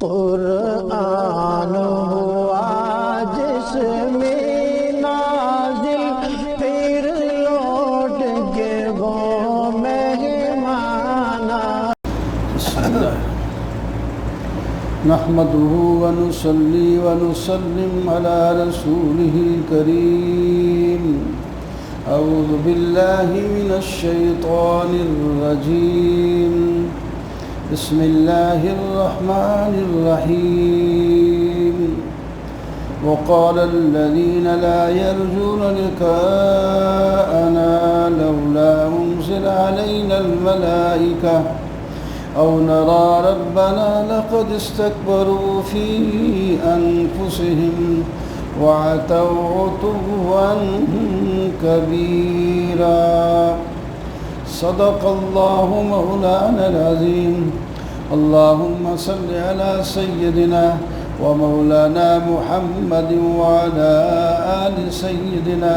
قرآن ہوا جس میں نازل پھر لوٹ کے وہ مہمان نحمده ونصلي ونسلم على رسوله الكريم أعوذ بالله من الشيطان الرجيم بسم الله الرحمن الرحيم وقال الذين لا يرجون لقاءنا لولا أنزل علينا الملائكة أو نرى ربنا لقد استكبروا في أنفسهم وعتوا عتوا كبيرا صدق الله مولانا العظيم اللهم صل على سيدنا ومولانا محمد وعلى آل سيدنا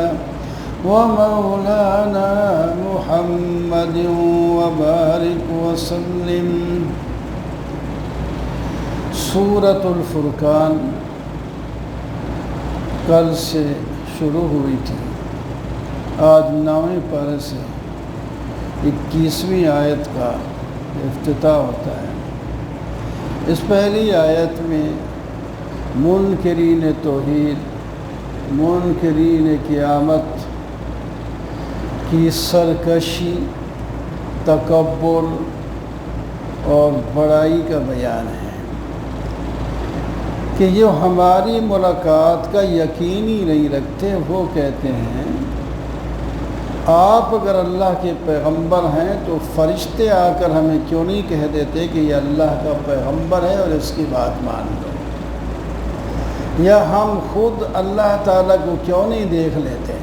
ومولانا محمد وبارك وسلم۔ سورۃ الفرقان کل سے شروع ہوئی تھی، آج 9ویں پارے سے 21ویں آیت کا افتتاح ہوتا ہے۔ اس پہلی آیت میں منکرین توحید، منکرین قیامت کی سرکشی، تکبر اور بڑائی کا بیان ہے کہ یہ ہماری ملاقات کا یقین ہی نہیں رکھتے۔ وہ کہتے ہیں آپ اگر اللہ کے پیغمبر ہیں تو فرشتے آ کر ہمیں کیوں نہیں کہہ دیتے کہ یہ اللہ کا پیغمبر ہے اور اس کی بات مان لو، یا ہم خود اللہ تعالیٰ کو کیوں نہیں دیکھ لیتے۔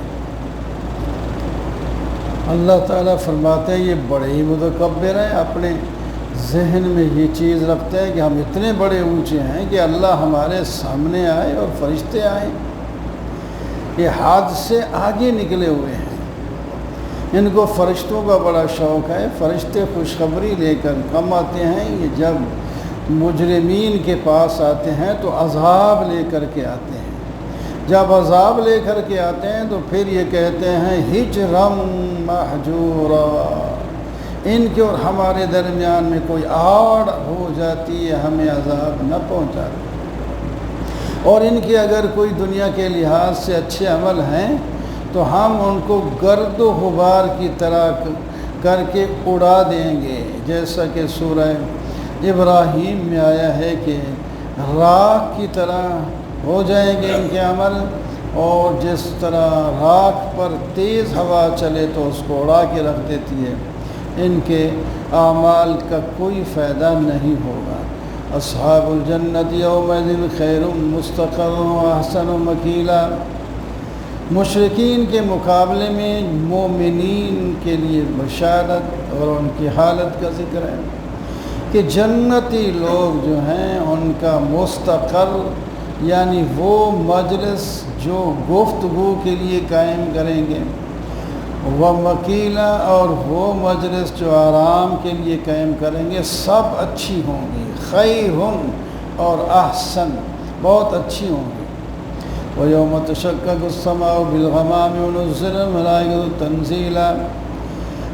اللہ تعالیٰ فرماتے ہیں یہ بڑے ہی متکبر ہیں، اپنے ذہن میں یہ چیز رکھتے ہیں کہ ہم اتنے بڑے اونچے ہیں کہ اللہ ہمارے سامنے آئے اور فرشتے آئیں۔ یہ حد سے آگے نکلے ہوئے ہیں، ان کو فرشتوں کا بڑا شوق ہے۔ فرشتے خوشخبری لے کر کم آتے ہیں، یہ جب مجرمین کے پاس آتے ہیں تو عذاب لے کر کے آتے ہیں۔ جب عذاب لے کر کے آتے ہیں تو پھر یہ کہتے ہیں ہجرم محجورا، ان کے اور ہمارے درمیان میں کوئی آڑ ہو جاتی ہے، ہمیں عذاب نہ پہنچاتی۔ اور ان کے اگر کوئی دنیا کے لحاظ سے اچھے عمل ہیں تو ہم ان کو گرد و غبار کی طرح کر کے اڑا دیں گے، جیسا کہ سورہ ابراہیم میں آیا ہے کہ راکھ کی طرح ہو جائیں گے ان کے عمل، اور جس طرح راکھ پر تیز ہوا چلے تو اس کو اڑا کے رکھ دیتی ہے، ان کے اعمال کا کوئی فائدہ نہیں ہوگا۔ اصحاب الجنت یومئذ خیر مستقر واحسن مقیلا۔ مشرکین کے مقابلے میں مومنین کے لیے بشارت اور ان کی حالت کا ذکر ہے کہ جنتی لوگ جو ہیں ان کا مستقر یعنی وہ مجلس جو گفتگو کے لیے قائم کریں گے، وہ مکیلا اور وہ مجلس جو آرام کے لیے قائم کریں گے، سب اچھی ہوں گی، خیرہم اور احسن، بہت اچھی ہوں گی۔ وَيَوْمَ تَشَقَّقُ السَّمَاءُ بِالْغَمَامِ وَنُزِّلَ الْمَلَائِكَةُ تَنزِيلًا۔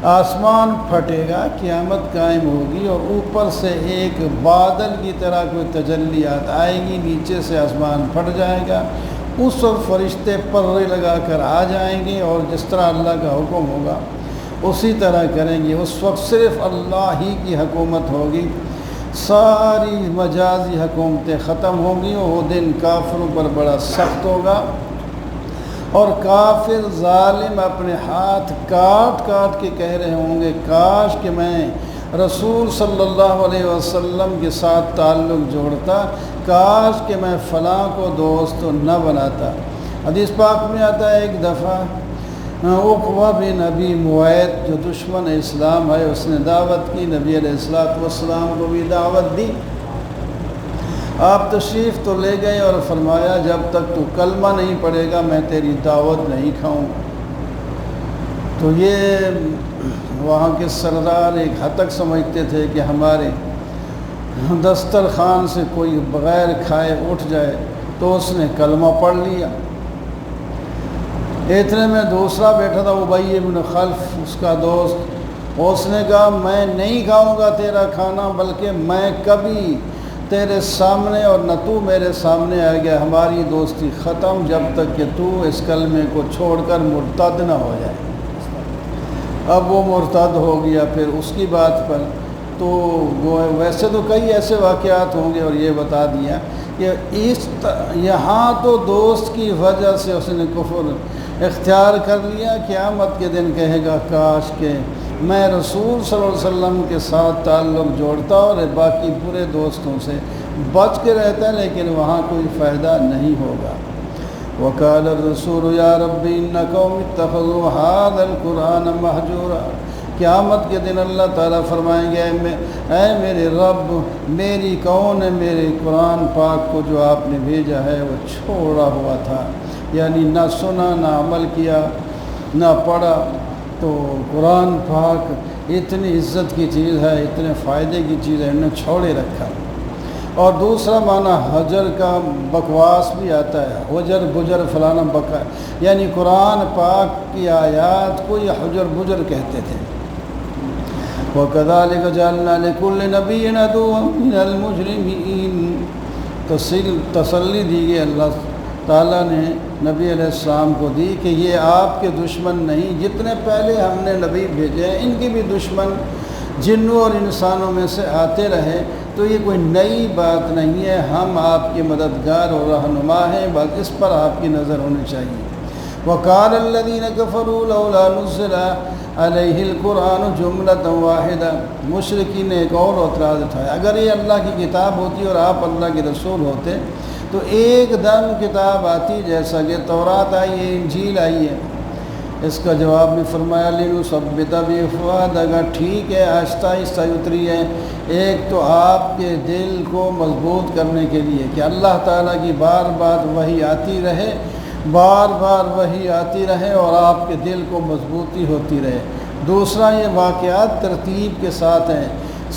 آسمان پھٹے گا، قیامت قائم ہوگی اور اوپر سے ایک بادل کی طرح کوئی تجلیات آئے گی، نیچے سے آسمان پھٹ جائے گا۔ اس وقت فرشتے پرے لگا کر آ جائیں گے اور جس طرح اللہ کا حکم ہوگا اسی طرح کریں گے۔ اس وقت صرف اللہ ہی کی حکومت ہوگی، ساری مجازی حکومتیں ختم ہوں گی، اور وہ دن کافروں پر بڑا سخت ہوگا، اور کافر ظالم اپنے ہاتھ کاٹ کاٹ کے کہہ رہے ہوں گے کاش کہ میں رسول صلی اللہ علیہ وسلم کے ساتھ تعلق جوڑتا، کاش کہ میں فلاں کو دوست نہ بناتا۔ حدیث پاک میں آتا ہے ایک دفعہ عقبہ بن ابی معیط جو دشمن اسلام ہے، اس نے دعوت کی، نبی علیہ السلام کو بھی دعوت دی۔ آپ تشریف تو لے گئے اور فرمایا جب تک تو کلمہ نہیں پڑھے گا میں تیری دعوت نہیں کھاؤں۔ تو یہ وہاں کے سردار ایک حد تک سمجھتے تھے کہ ہمارے دسترخوان سے کوئی بغیر کھائے اٹھ جائے تو اس نے کلمہ پڑھ لیا۔ اتنے میں دوسرا بیٹھا تھا ابی بن خلف، اس کا دوست، اس نے کہا میں نہیں کھاؤں گا تیرا کھانا، بلکہ میں کبھی تیرے سامنے اور نہ تو میرے سامنے آ گیا، ہماری دوستی ختم جب تک کہ تو اس کلمے کو چھوڑ کر مرتد نہ ہو جائے۔ اب وہ مرتد ہو گیا پھر اس کی بات پر، تو ویسے تو کئی ایسے واقعات ہوں گے، اور یہ بتا دیا کہ یہاں تو دوست کی وجہ سے اس نے کفر اختیار کر لیا، قیامت کے دن کہے گا کاش کہ میں رسول صلی اللہ علیہ وسلم کے ساتھ تعلق جوڑتا اور باقی پورے دوستوں سے بچ کے رہتا، لیکن وہاں کوئی فائدہ نہیں ہوگا۔ وقال الرسول یا ربی ان قوم اتخذوا هذا القرآن مہجورا، قیامت کے دن اللہ تعالیٰ فرمائیں گے اے میرے رب، میری قوم نے میرے قرآن پاک کو جو آپ نے بھیجا ہے وہ چھوڑا ہوا تھا، یعنی نہ سنا، نہ عمل کیا، نہ پڑھا۔ تو قرآن پاک اتنی عزت کی چیز ہے، اتنے فائدے کی چیز ہے، انہیں چھوڑے رکھا۔ اور دوسرا معنی حجر کا بکواس بھی آتا ہے، حجر بجر فلانا بکا، یعنی قرآن پاک کی آیات کو یہ حجر بجر کہتے تھے۔ وَكَذَلِكَ جَعَلْنَا لِكُلِّ نَبِيٍّ عَدُوًّا مِّنَ الْمُجْرِمِينَ، تسلی دی گئی اللہ تعالیٰ نے نبی علیہ السلام کو دی کہ یہ آپ کے دشمن نہیں، جتنے پہلے ہم نے نبی بھیجے ہیں ان کی بھی دشمن جنوں اور انسانوں میں سے آتے رہے، تو یہ کوئی نئی بات نہیں ہے، ہم آپ کے مددگار اور رہنما ہیں، بس اس پر آپ کی نظر ہونی چاہیے۔ وَقَالَ الَّذِينَ كَفَرُوا لَوْلَا نُزِّلَ عَلَيْهِ الْقُرْآنُ جُمْلَةً وَاحِدَةً، مشرکین نے ایک اور اعتراض اٹھایا، اگر یہ اللہ کی کتاب ہوتی اور آپ اللہ کے رسول ہوتے تو ایک دم کتاب آتی، جیسا کہ تورات آئی ہے، انجیل آئی ہے۔ اس کا جواب میں فرمایا لِنُثَبِّتَ بِهِ فُؤَادَكَ، اگر ٹھیک ہے آہستہ آہستہ اتری ہے، ایک تو آپ کے دل کو مضبوط کرنے کے لیے کہ اللہ تعالیٰ کی بار بار وحی آتی رہے، بار بار وحی آتی رہے اور آپ کے دل کو مضبوطی ہوتی رہے۔ دوسرا یہ واقعات ترتیب کے ساتھ ہیں،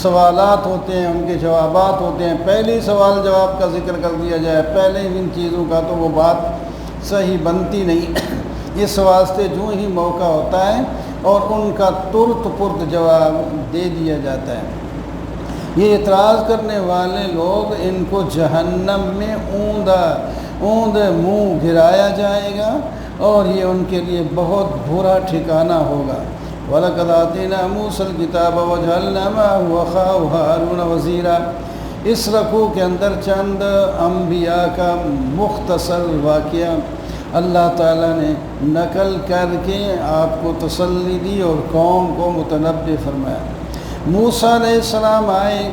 سوالات ہوتے ہیں، ان کے جوابات ہوتے ہیں، پہلے سوال جواب کا ذکر کر دیا جائے پہلے ان چیزوں کا تو وہ بات صحیح بنتی نہیں، اس واسطے جو ہی موقع ہوتا ہے اور ان کا ترت پرت جواب دے دیا جاتا ہے۔ یہ اعتراض کرنے والے لوگ، ان کو جہنم میں اوند منہ گرایا جائے گا اور یہ ان کے لیے بہت برا ٹھکانہ ہوگا۔ وَلَقَدْ آتَيْنَا مُوسَى الْكِتَابَ وَجَعَلْنَا مَعَهُ أَخَاهُ هَارُونَ وَزِيرًا، اس رکوع کے اندر چند انبیاء کا مختصر واقعہ اللہ تعالیٰ نے نقل کر کے آپ کو تسلی دی اور قوم کو متنبع فرمایا۔ موسیٰ علیہ السلام آئے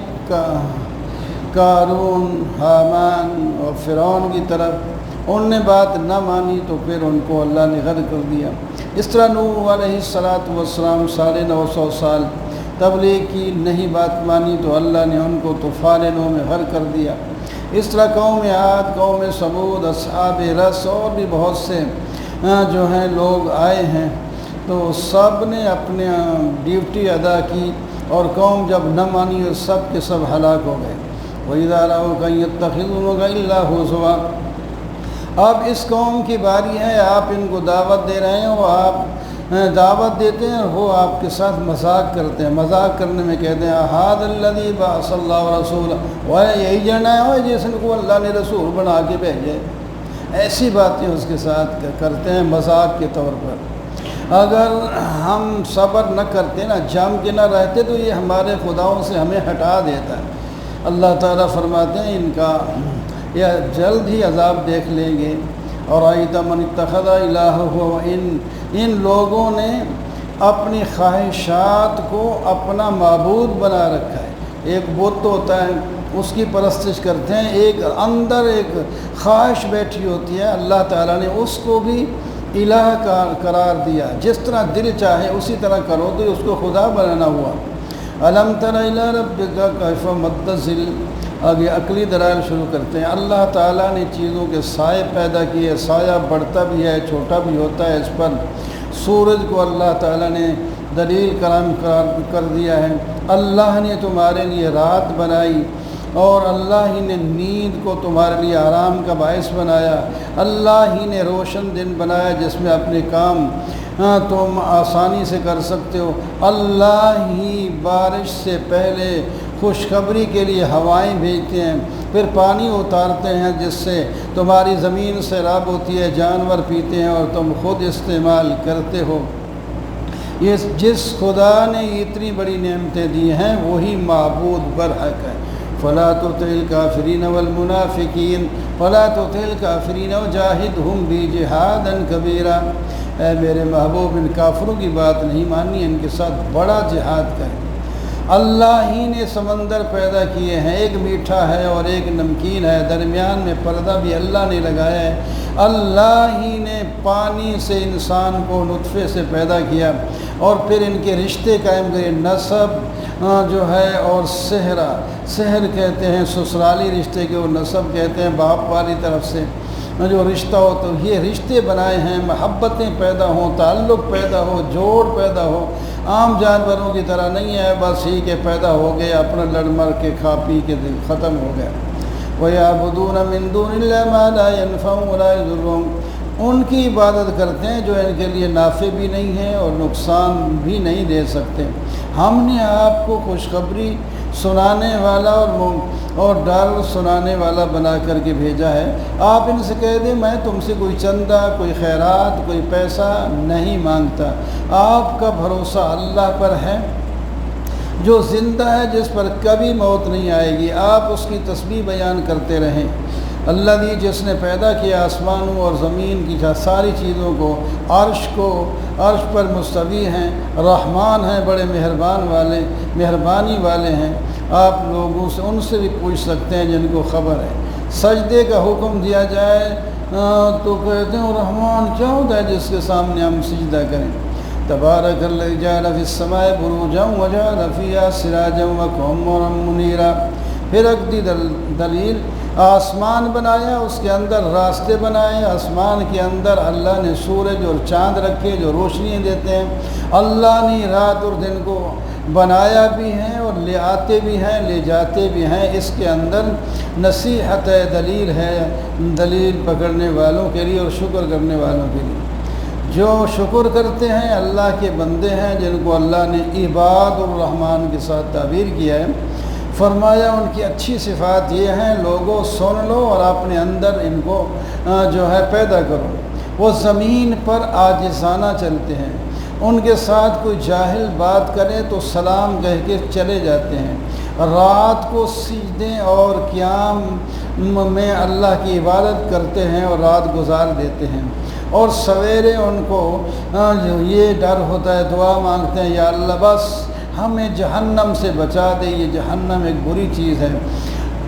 قارون، حامان اور فرعون کی طرف، ان نے بات نہ مانی تو پھر ان کو اللہ نے غرق کر دیا۔ اس طرح نوح علیہ السلام 950 سال تبلیغ کی، نہیں بات مانی تو اللہ نے ان کو طوفان نوح میں غرق کر دیا۔ اس طرح قوم عاد، قوم ثمود، اصحاب رس اور بھی بہت سے جو ہیں لوگ آئے ہیں، تو سب نے اپنے ڈیوٹی ادا کی اور قوم جب نہ مانی اور سب کے سب ہلاک ہو گئے۔ وَإِذَا رَأَوْكَ يَتَّخِذُونَكَ إِلَّا هُزُوًا، اب اس قوم کی باری ہے، آپ ان کو دعوت دے رہے ہیں، وہ آپ دعوت دیتے ہیں، وہ آپ کے ساتھ مذاق کرتے ہیں، مذاق کرنے میں کہتے ہیں هَذَا الَّذِي بَعَثَ اللَّهُ رَسُولًا، وہ یہی جڑنا ہے جس کو اللہ نے رسول بنا کے بھیجے، ایسی باتیں اس کے ساتھ کرتے ہیں مذاق کے طور پر۔ اگر ہم صبر نہ کرتے، نہ جم کے نہ رہتے تو یہ ہمارے خداؤں سے ہمیں ہٹا دیتا ہے۔ اللہ تعالیٰ فرماتے ہیں ان کا یہ جلد ہی عذاب دیکھ لیں گے۔ اور آیت من اتخذ الہہ، ان لوگوں نے اپنی خواہشات کو اپنا معبود بنا رکھا ہے۔ ایک بت ہوتا ہے، اس کی پرستش کرتے ہیں، ایک اندر ایک خواہش بیٹھی ہوتی ہے، اللہ تعالیٰ نے اس کو بھی الہ کا قرار دیا، جس طرح دل چاہے اسی طرح کرو، تو اس کو خدا بنانا ہوا۔ الم تر الی ربک کیف مد الظل، اب یہ عقلی دلائل شروع کرتے ہیں۔ اللہ تعالیٰ نے چیزوں کے سائے پیدا کیے، سایہ بڑھتا بھی ہے، چھوٹا بھی ہوتا ہے اس پر۔ سورج کو اللہ تعالیٰ نے دلیل قرار کر دیا ہے۔ اللہ نے تمہارے لیے رات بنائی اور اللہ ہی نے نیند کو تمہارے لیے آرام کا باعث بنایا، اللہ ہی نے روشن دن بنایا جس میں اپنے کام تم آسانی سے کر سکتے ہو، اللہ ہی بارش سے پہلے خوشخبری کے لیے ہوائیں بھیجتے ہیں، پھر پانی اتارتے ہیں جس سے تمہاری زمین سیراب ہوتی ہے، جانور پیتے ہیں اور تم خود استعمال کرتے ہو۔ یہ جس خدا نے اتنی بڑی نعمتیں دی ہیں وہی معبود برحق ہے۔ فلا تطع الکافرین والمنافقین فلا تطع الکافرین وجاہدہم بجہادا کبیرا، اے میرے محبوب ان کافروں کی بات نہیں ماننی، ان کے ساتھ بڑا جہاد کریں۔ اللہ ہی نے سمندر پیدا کیے ہیں، ایک میٹھا ہے اور ایک نمکین ہے، درمیان میں پردہ بھی اللہ نے لگایا ہے۔ اللہ ہی نے پانی سے انسان کو نطفے سے پیدا کیا اور پھر ان کے رشتے قائم کرے، نسب جو ہے اور سحر کہتے ہیں سسرالی رشتے کے، وہ نسب کہتے ہیں باپ والی طرف سے جو رشتہ ہو، تو یہ رشتے بنائے ہیں، محبتیں پیدا ہوں، تعلق پیدا ہو، جوڑ پیدا ہو۔ عام جانوروں کی طرح نہیں ہے بس ہی کہ پیدا ہو گئے اپنا لڑ مر کے کھا پی کے ختم ہو گیا۔ وَيَعْبُدُونَ مِن دُونِ اللَّهِ مَا لَا يَنْفَعُهُمْ وَلَا يَضُرُّهُمْ، ان کی عبادت کرتے ہیں جو ان کے لیے نافع بھی نہیں ہے اور نقصان بھی نہیں دے سکتے۔ ہم نے آپ کو خوشخبری سنانے والا اور ڈر سنانے والا بنا کر کے بھیجا ہے، آپ ان سے کہہ دیں میں تم سے کوئی چندہ، کوئی خیرات، کوئی پیسہ نہیں مانگتا، آپ کا بھروسہ اللہ پر ہے جو زندہ ہے، جس پر کبھی موت نہیں آئے گی، آپ اس کی تسبیح بیان کرتے رہیں۔ اللہ جس نے پیدا کیا آسمانوں اور زمین کی ساری چیزوں کو، عرش پر مستوی ہیں، رحمان ہیں، بڑے مہربانی والے ہیں۔ آپ لوگوں سے ان سے بھی پوچھ سکتے ہیں جن کو خبر ہے۔ سجدے کا حکم دیا جائے تو کہتے ہیں رحمان کیا ہوتا ہے جس کے سامنے ہم سجدہ کریں۔ تبارک الذی جعل فی السماء بروجا وجعل فیہا سراجا وقمرا منیرا، پھر اگلی دلیل آسمان بنایا، اس کے اندر راستے بنائے، آسمان کے اندر اللہ نے سورج اور چاند رکھے جو روشنیاں دیتے ہیں، اللہ نے رات اور دن کو بنایا بھی ہے اور لے آتے بھی ہیں لے جاتے بھی ہیں۔ اس کے اندر نصیحت ہے، دلیل ہے، دلیل پکڑنے والوں کے لیے اور شکر کرنے والوں کے لیے۔ جو شکر کرتے ہیں اللہ کے بندے ہیں جن کو اللہ نے عباد الرحمن کے ساتھ تعبیر کیا ہے، فرمایا ان کی اچھی صفات یہ ہیں، لوگوں سن لو اور اپنے اندر ان کو جو ہے پیدا کرو۔ وہ زمین پر عاجزانہ چلتے ہیں، ان کے ساتھ کوئی جاہل بات کرے تو سلام کہہ کے چلے جاتے ہیں، رات کو سجدے اور قیام میں اللہ کی عبادت کرتے ہیں اور رات گزار دیتے ہیں، اور سویرے ان کو یہ ڈر ہوتا ہے، دعا مانگتے ہیں یا اللہ بس ہمیں جہنم سے بچا دے، یہ جہنم ایک بری چیز ہے،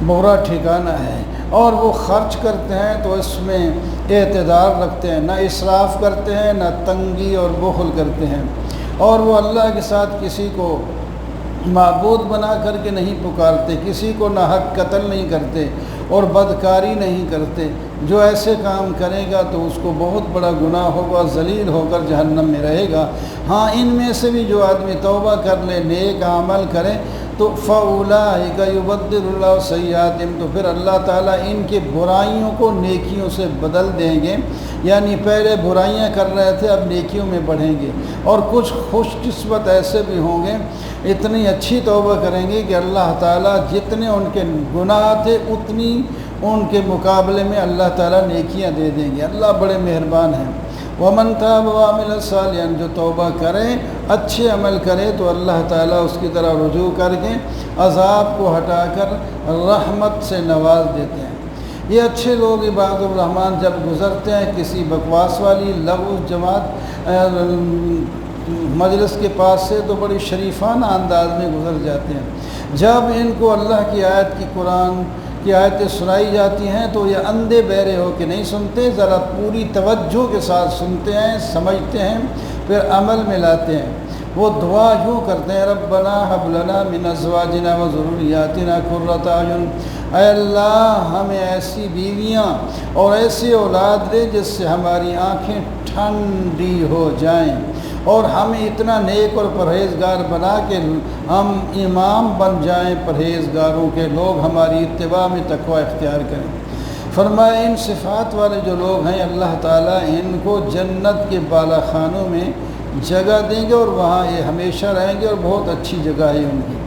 برا ٹھکانہ ہے۔ اور وہ خرچ کرتے ہیں تو اس میں اعتدال رکھتے ہیں، نہ اسراف کرتے ہیں نہ تنگی اور بخل کرتے ہیں، اور وہ اللہ کے ساتھ کسی کو معبود بنا کر کے نہیں پکارتے، کسی کو ناحق قتل نہیں کرتے اور بدکاری نہیں کرتے۔ جو ایسے کام کرے گا تو اس کو بہت بڑا گناہ ہوگا، ذلیل ہو کر جہنم میں رہے گا۔ ہاں ان میں سے بھی جو آدمی توبہ کر لے، نیک عمل کرے تو فَأُولَٰئِكَ يُبَدِّلُ اللَّهُ سَيِّئَاتِهِمْ، تو پھر اللہ تعالیٰ ان کے برائیوں کو نیکیوں سے بدل دیں گے، یعنی پہلے برائیاں کر رہے تھے اب نیکیوں میں بڑھیں گے۔ اور کچھ خوش قسمت ایسے بھی ہوں گے، اتنی اچھی توبہ کریں گے کہ اللہ تعالیٰ جتنے ان کے گناہ تھے اتنی ان کے مقابلے میں اللہ تعالیٰ نیکیاں دے دیں گے۔ اللہ بڑے مہربان ہیں۔ وَمَن تَابَ وَعَمِلَ صَالِحًا، جو توبہ کرے اچھے عمل کرے تو اللہ تعالیٰ اس کی طرح رجوع کر کے عذاب کو ہٹا کر رحمت سے نواز دیتے ہیں۔ یہ اچھے لوگ عباد الرحمن جب گزرتے ہیں کسی بکواس والی لغو جماعت مجلس کے پاس سے تو بڑی شریفانہ انداز میں گزر جاتے ہیں، جب ان کو اللہ کی آیت کی قرآن کی آیتیں سنائی جاتی ہیں تو یہ اندھے بہرے ہو کے نہیں سنتے، ذرا پوری توجہ کے ساتھ سنتے ہیں، سمجھتے ہیں، پھر عمل میں لاتے ہیں۔ وہ دعا یوں کرتے ہیں ربنا ہب لنا من ازواجنا وذریاتنا قرۃ اعین، اے اللہ ہمیں ایسی بیویاں اور ایسی اولاد دے جس سے ہماری آنکھیں ٹھنڈی ہو جائیں، اور ہمیں اتنا نیک اور پرہیزگار بنا کہ ہم امام بن جائیں پرہیزگاروں کے، لوگ ہماری اتباع میں تقوی اختیار کریں۔ فرمایا ان صفات والے جو لوگ ہیں اللہ تعالیٰ ان کو جنت کے بالا خانوں میں جگہ دیں گے اور وہاں یہ ہمیشہ رہیں گے، اور بہت اچھی جگہ ہے ان کی۔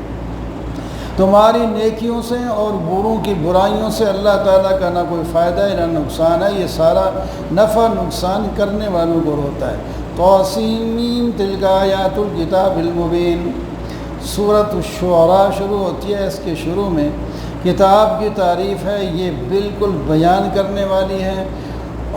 تمہاری نیکیوں سے اور بروں کی برائیوں سے اللہ تعالیٰ کا نہ کوئی فائدہ ہے نہ نقصان ہے، یہ سارا نفع نقصان کرنے والوں کو ہوتا ہے۔ طاسین تلک آیات الکتاب المبین، سورۃ الشعراء شروع ہوتی ہے، اس کے شروع میں کتاب کی تعریف ہے، یہ بالکل بیان کرنے والی ہے،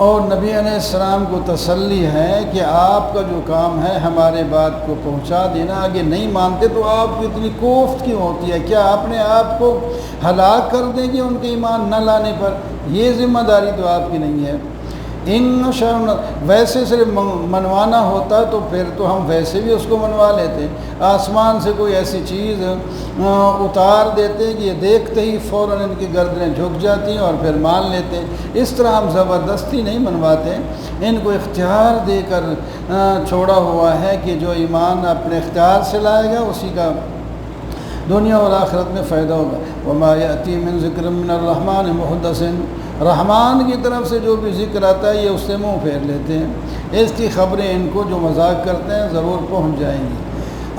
اور نبی علیہ السلام کو تسلی ہے کہ آپ کا جو کام ہے ہمارے بات کو پہنچا دینا، آگے نہیں مانتے تو آپ کو اتنی کوفت کیوں ہوتی ہے؟ کیا آپ نے آپ کو ہلاک کر دیں گے ان کے ایمان نہ لانے پر؟ یہ ذمہ داری تو آپ کی نہیں ہے۔ ویسے صرف منوانا ہوتا تو پھر تو ہم ویسے بھی اس کو منوا لیتے، آسمان سے کوئی ایسی چیز اتار دیتے کہ یہ دیکھتے ہی فوراً ان کی گردنیں جھک جاتی ہیں اور پھر مان لیتے۔ اس طرح ہم زبردستی نہیں منواتے، ان کو اختیار دے کر چھوڑا ہوا ہے کہ جو ایمان اپنے اختیار سے لائے گا اسی کا دنیا اور آخرت میں فائدہ ہوگا۔ وما یأتی من ذکر من الرحمن محدث، رحمان کی طرف سے جو بھی ذکر آتا ہے یہ اس سے منہ پھیر لیتے ہیں، اس کی خبریں ان کو جو مذاق کرتے ہیں ضرور پہنچ جائیں گی۔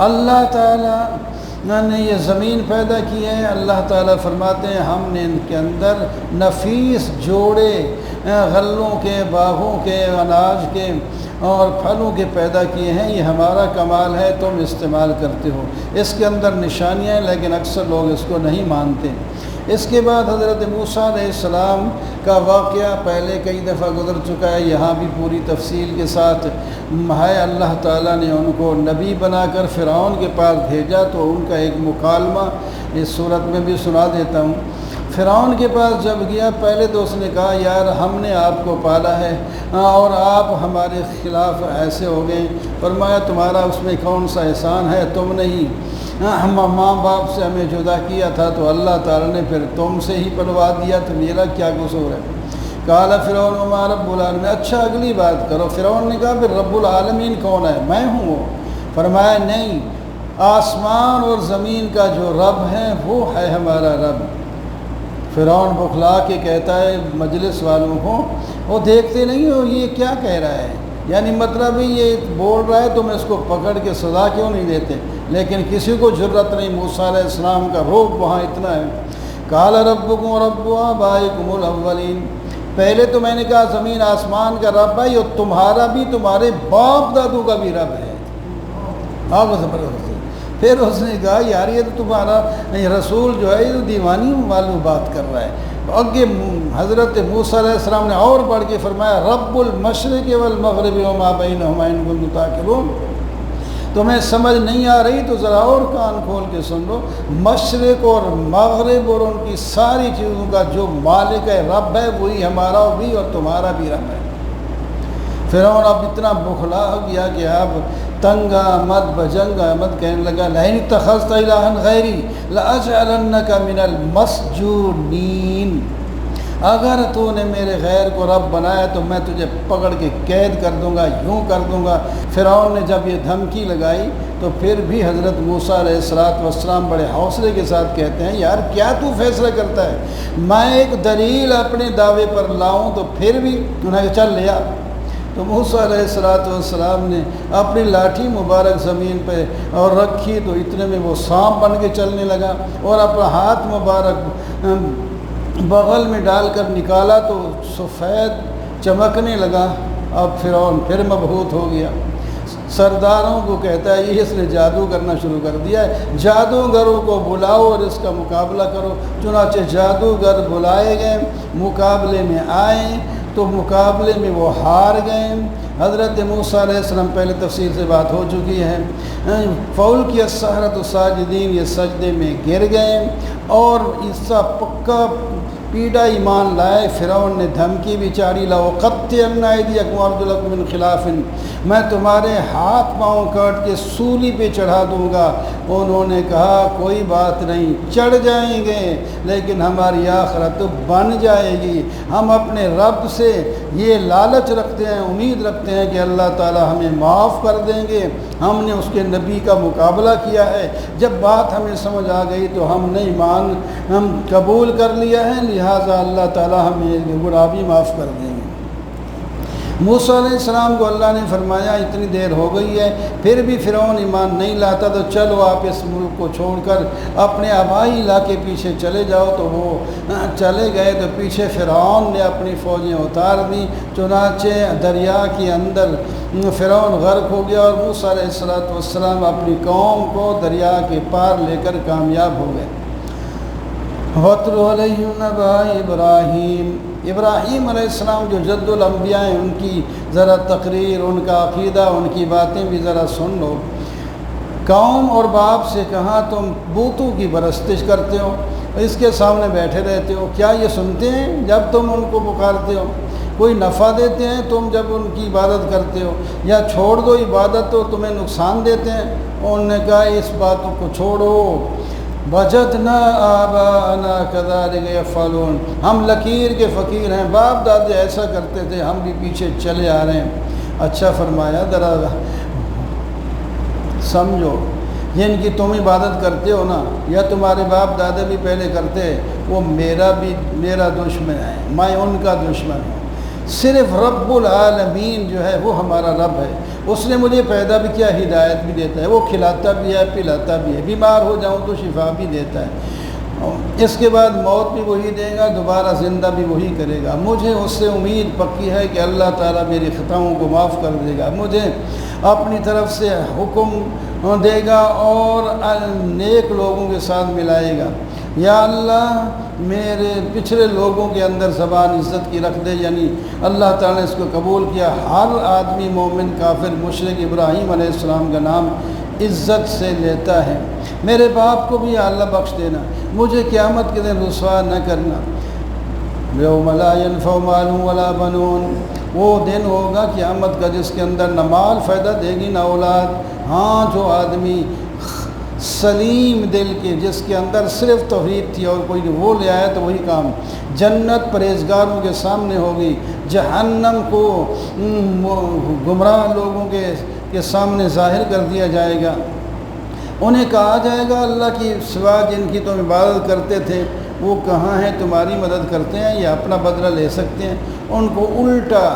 اللہ تعالیٰ نے یہ زمین پیدا کی ہے، اللہ تعالیٰ فرماتے ہیں ہم نے ان کے اندر نفیس جوڑے غلوں کے، باغوں کے، اناج کے اور پھلوں کے پیدا کیے ہیں، یہ ہمارا کمال ہے، تم استعمال کرتے ہو۔ اس کے اندر نشانیاں ہیں لیکن اکثر لوگ اس کو نہیں مانتے۔ اس کے بعد حضرت موسیٰ علیہ السلام کا واقعہ پہلے کئی دفعہ گزر چکا ہے، یہاں بھی پوری تفصیل کے ساتھ ہے۔ اللہ تعالیٰ نے ان کو نبی بنا کر فرعون کے پاس بھیجا، تو ان کا ایک مکالمہ اس صورت میں بھی سنا دیتا ہوں۔ فرعون کے پاس جب گیا، پہلے تو اس نے کہا یار ہم نے آپ کو پالا ہے اور آپ ہمارے خلاف ایسے ہو گئے۔ فرمایا تمہارا اس میں کون سا احسان ہے؟ تم نے ہی ہم ماں باپ سے ہمیں جدا کیا تھا، تو اللہ تعالیٰ نے پھر تم سے ہی پلوا دیا، تو میرا کیا قصور ہے؟ قال فرعون وما رب العالمین، اچھا اگلی بات کرو۔ فرعون نے کہا پھر رب العالمین کون ہے؟ میں ہوں وہ۔ فرمایا نہیں، آسمان اور زمین کا جو رب ہے وہ ہے ہمارا رب۔ فرعون بخلا کے کہتا ہے مجلس والوں کو، وہ دیکھتے نہیں ہو یہ کیا کہہ رہا ہے، یعنی مطلب ہی یہ بول رہا ہے تم اس کو پکڑ کے سزا کیوں نہیں دیتے؟ لیکن کسی کو جرت نہیں، موسیٰ علیہ السلام کا روب وہاں اتنا ہے۔ قال ربکم رب آبائکم الاولین، پہلے تو میں نے کہا زمین آسمان کا رب ہے، اور تمہارا بھی تمہارے باپ دادوں کا بھی رب ہے۔ آپ زبردست۔ پھر اس نے کہا یار یہ تو تمہارا رسول جو ہے یہ تو دیوانی والوں بات کر رہا ہے۔ آگے حضرت موسیٰ علیہ السلام نے اور بڑھ کے فرمایا رب المشرق والمغرب وما بینہما ان کنتم تعقلون، تمہیں سمجھ نہیں آ رہی تو ذرا اور کان کھول کے سن لو، مشرق اور مغرب اور ان کی ساری چیزوں کا جو مالک ہے رب ہے وہی ہمارا بھی اور تمہارا بھی رب ہے۔ فرعون اب اتنا بخلا ہو گیا کہ اب تنگ آمد بجنگ آمد کہنے لگا لئن اتخذت الہا غیری لاجعلنک من المسجونین، اگر تو نے میرے غیر کو رب بنایا تو میں تجھے پکڑ کے قید کر دوں گا، یوں کر دوں گا۔ فرعون نے جب یہ دھمکی لگائی تو پھر بھی حضرت موسیٰ علیہ السلام بڑے حوصلے کے ساتھ کہتے ہیں یار کیا تو فیصلہ کرتا ہے، میں ایک دلیل اپنے دعوے پر لاؤں تو پھر بھی انہیں کہا چل لیا۔ تو موسیٰ علیہ السلام نے اپنی لاٹھی مبارک زمین پہ اور رکھی تو اتنے میں وہ سانپ بن کے چلنے لگا، اور اپنا ہاتھ مبارک بغل میں ڈال کر نکالا تو سفید چمکنے لگا۔ اب فرعون پھر مبہوت ہو گیا، سرداروں کو کہتا ہے یہ اس نے جادو کرنا شروع کر دیا ہے، جادوگروں کو بلاؤ اور اس کا مقابلہ کرو۔ چنانچہ جادوگر بلائے گئے، مقابلے میں آئے تو مقابلے میں وہ ہار گئے۔ حضرت موسیٰ علیہ السلام پہلے تفصیل سے بات ہو چکی ہے، فول کی السحرۃ ساجدین، یہ سجدے میں گر گئے، اور عیسیٰ پکا پیٹا ایمان لائے۔ فرعون نے دھمکی بھی چاری، لَأُقَطِّعَنَّ أَيْدِيَكُمْ وَأَرْجُلَكُم مِّنْ خِلَافٍ، میں تمہارے ہاتھ پاؤں کاٹ کے سولی پہ چڑھا دوں گا۔ انہوں نے کہا کوئی بات نہیں، چڑھ جائیں گے لیکن ہماری آخرت بن جائے گی۔ ہم اپنے رب سے یہ لالچ رکھتے ہیں، امید رکھتے ہیں کہ اللہ تعالی ہمیں معاف کر دیں گے۔ ہم نے اس کے نبی کا مقابلہ کیا ہے، جب بات ہمیں سمجھ آ گئی تو ہم نے ایمان قبول کر لیا ہے، لہٰذا اللہ تعالی ہمیں گناہ بھی معاف کر دیں گے۔ موسیٰ علیہ السلام کو اللہ نے فرمایا اتنی دیر ہو گئی ہے پھر بھی فرعون ایمان نہیں لاتا، تو چلو آپ اس ملک کو چھوڑ کر اپنے آبائی علاقے پیچھے چلے جاؤ۔ تو وہ چلے گئے تو پیچھے فرعون نے اپنی فوجیں اتار دیں، چنانچہ دریا کے اندر فرعون غرق ہو گیا اور موسیٰ علیہ السلام اپنی قوم کو دریا کے پار لے کر کامیاب ہو گئے۔ وَاتْلُ عَلَيْهِمْ نَبَأَ إِبْرَاهِيمَ، ابراہیم علیہ السلام جو جد الانبیاء ہیں، ان کی ذرا تقریر، ان کا عقیدہ، ان کی باتیں بھی ذرا سن لو۔ قوم اور باپ سے کہا تم بتوں کی پرستش کرتے ہو، اس کے سامنے بیٹھے رہتے ہو، کیا یہ سنتے ہیں جب تم ان کو پکارتے ہو؟ کوئی نفع دیتے ہیں تم جب ان کی عبادت کرتے ہو؟ یا چھوڑ دو عبادت تو تمہیں نقصان دیتے ہیں؟ انہوں نے کہا اس باتوں کو چھوڑو، وجدنا آباءنا كذلك يفعلون، ہم لکیر کے فقیر ہیں، باپ دادے ایسا کرتے تھے، ہم بھی پیچھے چلے آ رہے ہیں۔ اچھا فرمایا ذرا سمجھو، جن کی تم عبادت کرتے ہو نا، یا تمہارے باپ دادے بھی پہلے کرتے، وہ میرا دشمن ہے، میں ان کا دشمن ہوں۔ صرف رب العالمین جو ہے وہ ہمارا رب ہے، اس نے مجھے پیدا بھی کیا، ہدایت بھی دیتا ہے، وہ کھلاتا بھی ہے، پلاتا بھی ہے، بیمار ہو جاؤں تو شفا بھی دیتا ہے، اس کے بعد موت بھی وہی دے گا، دوبارہ زندہ بھی وہی کرے گا۔ مجھے اس سے امید پکی ہے کہ اللہ تعالیٰ میری خطاؤں کو معاف کر دے گا، مجھے اپنی طرف سے حکم دے گا اور نیک لوگوں کے ساتھ ملائے گا۔ یا اللہ میرے پچھلے لوگوں کے اندر زبان عزت کی رکھ دے، یعنی اللہ تعالیٰ نے اس کو قبول کیا۔ ہر آدمی مومن، کافر، مشرک ابراہیم علیہ السلام کا نام عزت سے لیتا ہے۔ میرے باپ کو بھی اللہ بخش دینا، مجھے قیامت کے دن رسوا نہ کرنا۔ یوم لا ینفع مال ولا بنون، وہ دن ہوگا قیامت کا جس کے اندر نہ مال فائدہ دے گی نہ اولاد۔ ہاں جو آدمی سلیم دل کے، جس کے اندر صرف توحید تھی اور کوئی وہ لے آیا تو وہی کام۔ جنت پرہیزگاروں کے سامنے ہوگی، جہنم کو گمراہ لوگوں کے سامنے ظاہر کر دیا جائے گا۔ انہیں کہا جائے گا اللہ کی سوا جن کی تم عبادت کرتے تھے وہ کہاں ہیں، تمہاری مدد کرتے ہیں یا اپنا بدلہ لے سکتے ہیں؟ ان کو الٹا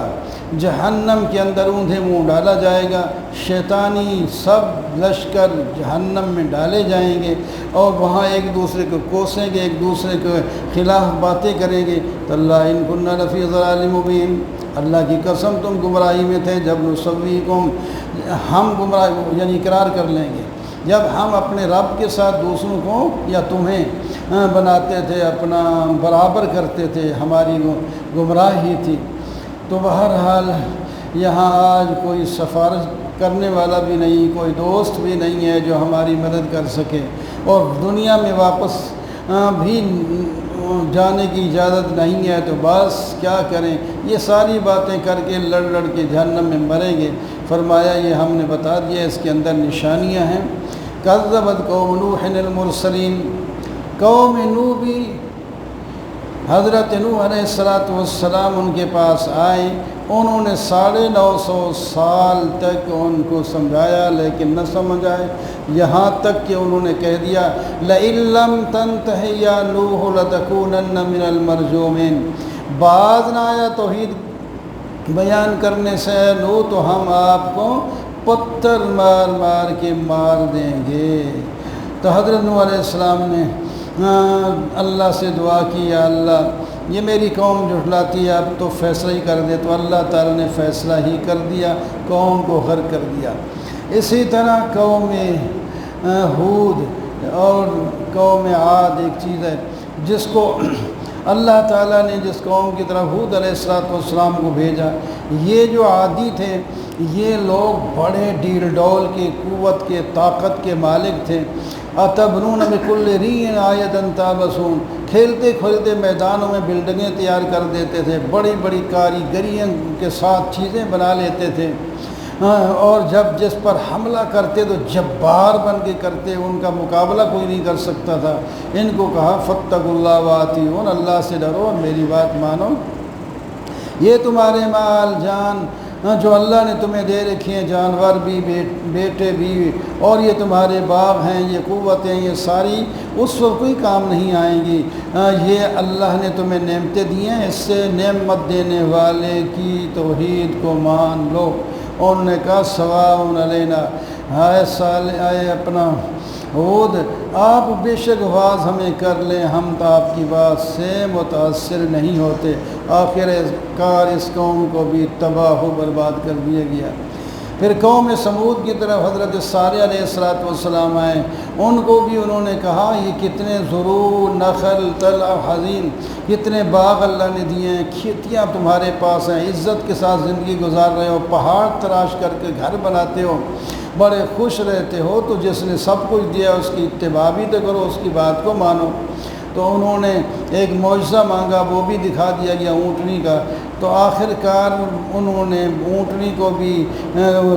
جہنم کے اندر اوندھے منہ ڈالا جائے گا، شیطانی سب لشکر جہنم میں ڈالے جائیں گے اور وہاں ایک دوسرے کو کوسیں گے، ایک دوسرے کے خلاف باتیں کریں گے۔ تاللہ ان کننا لفی ضلال مبین، اللہ کی قسم تم گمراہی میں تھے، جب نسویکم، ہم گمراہ یعنی اقرار کر لیں گے، جب ہم اپنے رب کے ساتھ دوسروں کو یا تمہیں بناتے تھے، اپنا برابر کرتے تھے، ہماری گمراہی تھی۔ تو بہرحال یہاں آج کوئی سفارش کرنے والا بھی نہیں، کوئی دوست بھی نہیں ہے جو ہماری مدد کر سکے، اور دنیا میں واپس بھی جانے کی اجازت نہیں ہے، تو بس کیا کریں، یہ ساری باتیں کر کے لڑ کے جہنم میں مریں گے۔ فرمایا یہ ہم نے بتا دیا، اس کے اندر نشانیاں ہیں۔ کذبت قوم نوح المرسلین، قوم نوح بھی حضرت نوح علیہ السلام ان کے پاس آئے، انہوں نے 950 سال تک ان کو سمجھایا لیکن نہ سمجھ آئے، یہاں تک کہ انہوں نے کہہ دیا لَإِن لَّمْ تَنْتَهِ يَا نُوحُ لَتَكُونَنَّ مِنَ الْمَرْجُومِينَ، باز نہ آیا توحید بیان کرنے سے نوح تو ہم آپ کو پتھر مار کے مار دیں گے۔ تو حضرت نوح علیہ السلام نے اللہ سے دعا کی، یا اللہ یہ میری قوم جھٹلاتی ہے، اب تو فیصلہ ہی کر دے، تو اللہ تعالیٰ نے فیصلہ ہی کر دیا، قوم کو غرق کر دیا۔ اسی طرح قوم ہود اور قوم عاد ایک چیز ہے جس کو اللہ تعالیٰ نے جس قوم کی طرف ہود علیہ السلام کو بھیجا، یہ جو عادی تھے یہ لوگ بڑے ڈیل ڈول کے، قوت کے، طاقت کے مالک تھے۔ اتبنون بکل ریع آیۃ تعبثون، کھیلتے کھیلتے میدانوں میں بلڈنگیں تیار کر دیتے تھے، بڑی بڑی کاریگریوں کے ساتھ چیزیں بنا لیتے تھے، اور جب جس پر حملہ کرتے تو جبار بن کے کرتے، ان کا مقابلہ کوئی نہیں کر سکتا تھا۔ ان کو کہا فاتقوا اللہ واتیعون، اللہ سے ڈرو اور میری بات مانو۔ یہ تمہارے مال جان جو اللہ نے تمہیں دے رکھی ہیں، جانور بھی، بیٹے بھی، اور یہ تمہارے باغ ہیں، یہ قوتیں، یہ ساری اس وقت کوئی کام نہیں آئیں گی۔ یہ اللہ نے تمہیں نعمتیں دی ہیں، اس سے نعمت دینے والے کی توحید کو مان لو۔ انہوں نے کہا سواء علینا، آئے اپنا ہود، آپ بے شک واز ہمیں کر لیں، ہم تو آپ کی بات سے متاثر نہیں ہوتے۔ آخر کار اس قوم کو بھی تباہ و برباد کر دیا گیا۔ پھر قوم سمود کی طرف حضرت صالح علیہ السلام آئے، ان کو بھی انہوں نے کہا یہ کتنے زروع، نخل، طلع، حزین، کتنے باغ اللہ نے دیے ہیں، کھیتیاں تمہارے پاس ہیں، عزت کے ساتھ زندگی گزار رہے ہو، پہاڑ تراش کر کے گھر بناتے ہو، بڑے خوش رہتے ہو، تو جس نے سب کچھ دیا اس کی اتباع بھی تو کرو، اس کی بات کو مانو۔ تو انہوں نے ایک معجزہ مانگا، وہ بھی دکھا دیا گیا اونٹنی کا، تو آخر کار انہوں نے اونٹنی کو بھی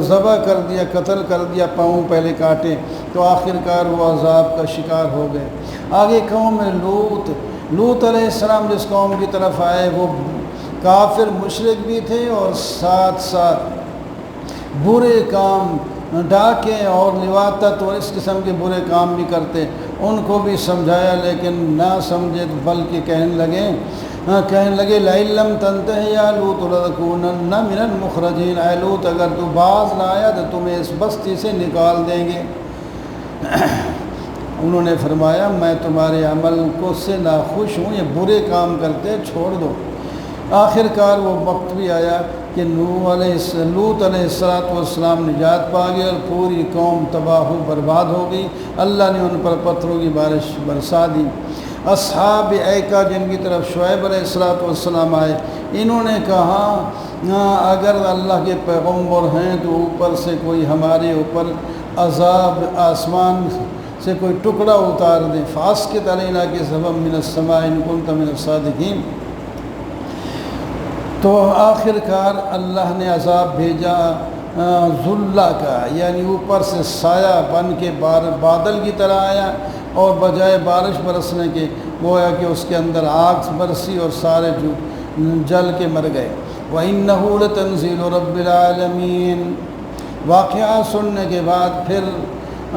ذبح کر دیا، قتل کر دیا، پاؤں پہلے کاٹے، تو آخر کار وہ عذاب کا شکار ہو گئے۔ آگے قوم لوط علیہ السلام جس قوم کی طرف آئے وہ کافر مشرک بھی تھے، اور ساتھ ساتھ برے کام، ڈاکے اور لواطت اور اس قسم کے برے کام بھی کرتے۔ ان کو بھی سمجھایا لیکن نہ سمجھے، بلکہ کہنے لگے لئن لم تنتہی یا لوط لتکونن من المخرجین، اے لوط اگر تو باز نہ آیا تو تمہیں اس بستی سے نکال دیں گے۔ انہوں نے فرمایا میں تمہارے عمل کو سے ناخوش ہوں، یہ برے کام کرتے، چھوڑ دو۔ آخر کار وہ وقت بھی آیا کہ لوط علیہ السلام نجات پا گئے اور پوری قوم تباہ و برباد ہو گئی۔ اللہ نے ان پر پتھروں کی بارش برسا دی۔ اصحاب ایکا جن کی طرف شعیب علیہ السلام آئے، انہوں نے کہا اگر اللہ کے پیغمبر ہیں تو اوپر سے کوئی ہمارے اوپر عذاب، آسمان سے کوئی ٹکڑا اتار دیں، فاسقط علینا کے سبب من السماء ان کنت من الصادقین۔ تو آخر کار اللہ نے عذاب بھیجا ذلہ کا، یعنی اوپر سے سایہ بن کے بادل کی طرح آیا، اور بجائے بارش برسنے کے گویا کہ اس کے اندر آگ برسی اور سارے جو جل کے مر گئے۔ وَإِنَّهُ لَتَنزِيلُ رَبِّ الْعَالَمِينَ۔ واقعات سننے کے بعد پھر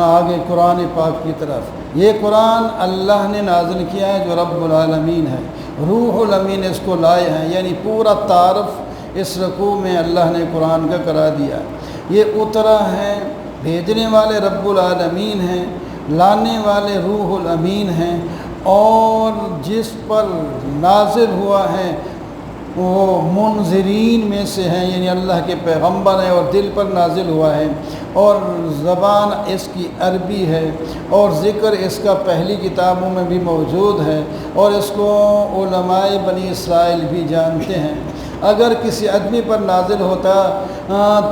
آگے قرآن پاک کی طرف۔ یہ قرآن اللہ نے نازل کیا ہے جو رب العالمین ہے، روح الامین اس کو لائے ہیں، یعنی پورا تعارف اس رکوع میں اللہ نے قرآن کا کرا دیا۔ یہ اترا ہے، بھیجنے والے رب العالمین ہیں، لانے والے روح الامین ہیں، اور جس پر نازل ہوا ہے وہ منذرین میں سے ہیں، یعنی اللہ کے پیغمبر ہیں، اور دل پر نازل ہوا ہے، اور زبان اس کی عربی ہے، اور ذکر اس کا پہلی کتابوں میں بھی موجود ہے، اور اس کو علماء بنی اسرائیل بھی جانتے ہیں۔ اگر کسی آدمی پر نازل ہوتا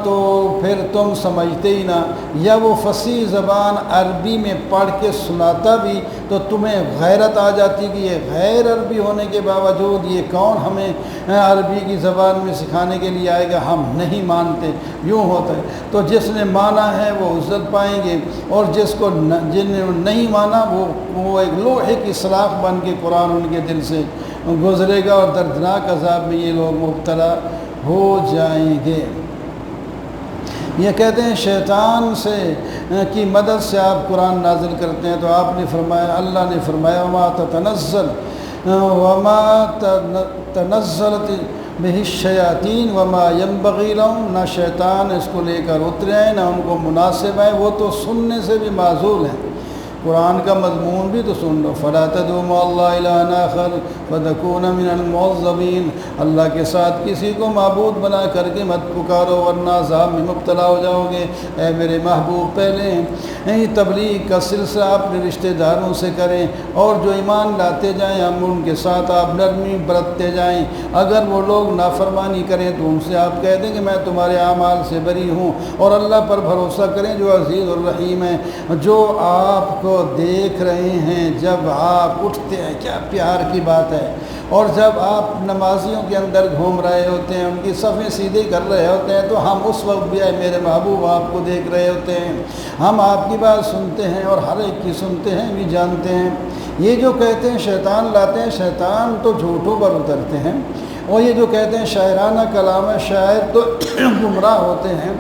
تو پھر تم سمجھتے ہی نہ، یا وہ فصیح زبان عربی میں پڑھ کے سناتا بھی تو تمہیں غیرت آ جاتی کہ یہ غیر عربی ہونے کے باوجود یہ کون ہمیں عربی کی زبان میں سکھانے کے لیے آئے گا، ہم نہیں مانتے، یوں ہوتا ہے۔ تو جس نے مانا ہے وہ عزت پائیں گے، اور جن نے نہیں مانا وہ ایک لوہے کی سلاخ بن کے قرآن ان کے دل سے گزرے گا، اور دردناک عذاب میں یہ لوگ مبتلا ہو جائیں گے۔ یہ کہتے ہیں شیطان کی مدد سے آپ قرآن نازل کرتے ہیں، تو آپ نے فرمایا، اللہ نے فرمایا وما تنزلت بہ الشیاطین وما ينبغی لہم، نہ شیطان اس کو لے کر اترے ہیں، نہ ان کو مناسب ہے، وہ تو سننے سے بھی معزول ہیں۔ قرآن کا مضمون بھی تو سن لو، فلا تدعوا مع اللہ الہا آخر فتکون من المعذبین، اللہ کے ساتھ کسی کو معبود بنا کر کے مت پکارو ورنہ عذاب میں مبتلا ہو جاؤ گے۔ اے میرے محبوب، پہلے تبلیغ کا سلسلہ اپنے رشتہ داروں سے کریں، اور جو ایمان لاتے جائیں ہم ان کے ساتھ آپ نرمی برتتے جائیں۔ اگر وہ لوگ نافرمانی کریں تو ان سے آپ کہہ دیں کہ میں تمہارے اعمال سے بری ہوں، اور اللہ پر بھروسہ کریں جو عزیز الرحیم ہے، جو آپ کو دیکھ رہے ہیں جب آپ اٹھتے ہیں۔ کیا پیار کی بات ہے! اور جب آپ نمازیوں کے اندر گھوم رہے ہوتے ہیں، ان کی صفیں سیدھی کر رہے ہوتے ہیں، تو ہم اس وقت بھی میرے محبوب آپ کو دیکھ رہے ہوتے ہیں، ہم آپ کی بات سنتے ہیں اور ہر ایک کی سنتے ہیں بھی جانتے ہیں۔ یہ جو کہتے ہیں شیطان لاتے ہیں، شیطان تو جھوٹوں پر اترتے ہیں، اور یہ جو کہتے ہیں شاعرانہ کلام ہے، شاعر تو گمراہ ہوتے ہیں۔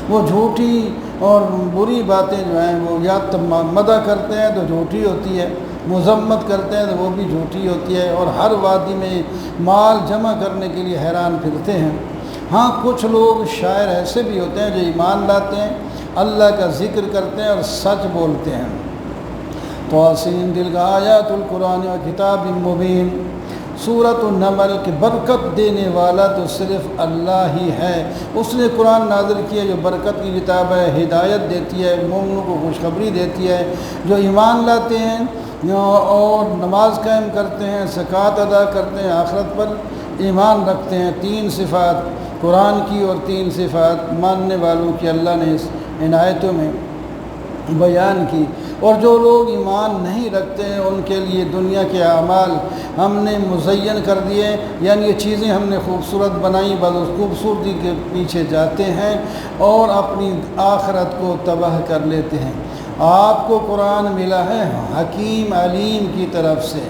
وہ جھوٹی اور بری باتیں جو ہیں وہ یا تو مدح کرتے ہیں تو جھوٹی ہوتی ہے، مذمت کرتے ہیں تو وہ بھی جھوٹی ہوتی ہے، اور ہر وادی میں مال جمع کرنے کے لیے حیران پھرتے ہیں۔ ہاں، کچھ لوگ شاعر ایسے بھی ہوتے ہیں جو ایمان لاتے ہیں، اللہ کا ذکر کرتے ہیں اور سچ بولتے ہیں۔ تواسین دل کا آیات القرآن و کتاب مبین، سورۃ النمل کی برکت دینے والا تو صرف اللہ ہی ہے۔ اس نے قرآن نازل کیا جو برکت کی کتاب ہے، ہدایت دیتی ہے، مومنوں کو خوشخبری دیتی ہے۔ جو ایمان لاتے ہیں اور نماز قائم کرتے ہیں، زکوٰۃ ادا کرتے ہیں، آخرت پر ایمان رکھتے ہیں، 3 صفات قرآن کی اور 3 صفات ماننے والوں کی اللہ نے اس ان آیتوں میں بیان کی۔ اور جو لوگ ایمان نہیں رکھتے ہیں ان کے لیے دنیا کے اعمال ہم نے مزین کر دیے، یعنی یہ چیزیں ہم نے خوبصورت بنائیں، بس اس خوبصورتی کے پیچھے جاتے ہیں اور اپنی آخرت کو تباہ کر لیتے ہیں۔ آپ کو قرآن ملا ہے حکیم علیم کی طرف سے۔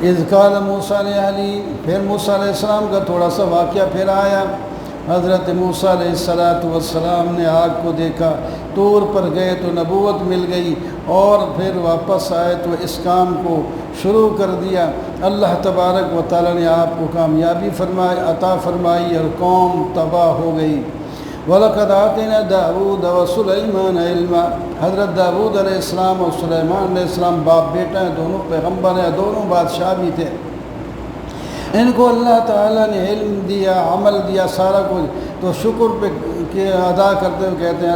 اذ قال موسیٰ علیہ، پھر موسیٰ علیہ السلام کا تھوڑا سا واقعہ پھر آیا۔ حضرت موسیٰ علیہ السلام نے آگ کو دیکھا، طور پر گئے تو نبوت مل گئی، اور پھر واپس آئے تو اس کام کو شروع کر دیا۔ اللہ تبارک و تعالیٰ نے آپ کو کامیابی عطا فرمائی اور قوم تباہ ہو گئی۔ وَلَقَدْ آتَيْنَا دَاوُودَ وَسُلَيْمَانَ عِلْمًا، حضرت داؤد علیہ السلام اور سلیمان علیہ السلام باپ بیٹا ہیں، دونوں پیغمبر ہیں، دونوں بادشاہ بھی تھے۔ ان کو اللہ تعالیٰ نے علم دیا، عمل دیا، سارا کچھ، تو شکر پہ ادا کرتے ہوئے کہتے ہیں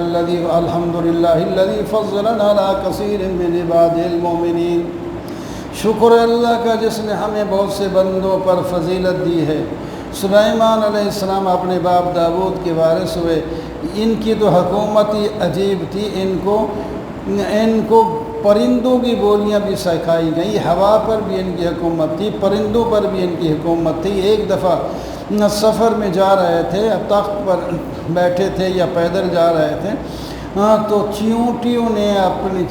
الحمدللہ الذی فضلنا علی کثیر من عبادہ المؤمنین، شکر اللہ کا جس نے ہمیں بہت سے بندوں پر فضیلت دی ہے۔ سلیمان علیہ السلام اپنے باپ داؤد کے وارث ہوئے۔ ان کی تو حکومت ہی عجیب تھی، ان کو پرندوں کی بولیاں بھی سکھائی گئیں، ہوا پر بھی ان کی حکومت تھی، پرندوں پر بھی ان کی حکومت تھی۔ ایک دفعہ سفر میں جا رہے تھے، تخت پر بیٹھے تھے یا پیدل جا رہے تھے، تو چیونٹیوں نے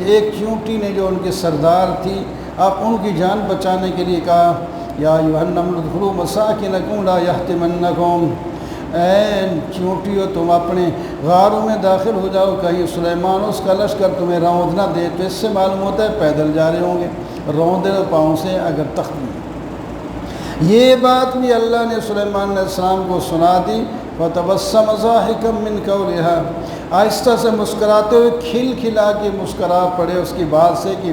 ایک چیونٹی نے جو ان کے سردار تھی، اب ان کی جان بچانے کے لیے کہا یا ایھا النمل ادخلوا مساکنکم لا یحطمنکم، اے چیونٹیوں تم اپنے غاروں میں داخل ہو جاؤ، کہیں سلیمان اس کا لشکر تمہیں روند نہ دے۔ تو اس سے معلوم ہوتا ہے پیدل جا رہے ہوں گے، روندے پاؤں سے اگر تخت میں۔ یہ بات بھی اللہ نے سلیمان علیہ السلام کو سنا دی۔ وَتَبَسَّمَ ضَاحِكًا مِّن قَوْلِهَا، آہستہ سے مسکراتے ہوئے کھل کھلا کے مسکرا پڑے اس کی بات سے کہ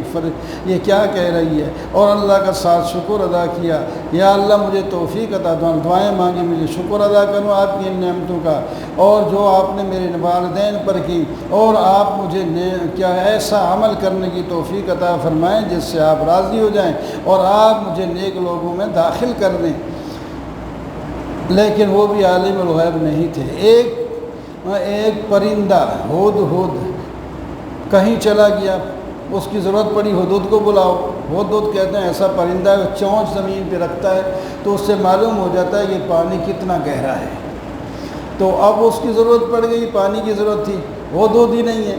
یہ کیا کہہ رہی ہے، اور اللہ کا ساتھ شکر ادا کیا۔ یا اللہ مجھے توفیق عطا، دعائیں مانگی مجھے شکر ادا کروں آپ کی ان نعمتوں کا، اور جو آپ نے میرے والدین پر کی، اور آپ مجھے کیا ایسا عمل کرنے کی توفیق عطا فرمائیں جس سے آپ راضی ہو جائیں، اور آپ مجھے نیک لوگوں میں داخل کر دیں۔ لیکن وہ بھی عالم الغیب نہیں تھے۔ ایک پرندہ ہدہد کہیں چلا گیا، اس کی ضرورت پڑی ہدہد کو بلاؤ۔ ہدہد کہتے ہیں ایسا پرندہ ہے وہ چونچ زمین پہ رکھتا ہے تو اس سے معلوم ہو جاتا ہے کہ پانی کتنا گہرا ہے۔ تو اب اس کی ضرورت پڑ گئی، پانی کی ضرورت تھی، ہدہد ہی نہیں ہے،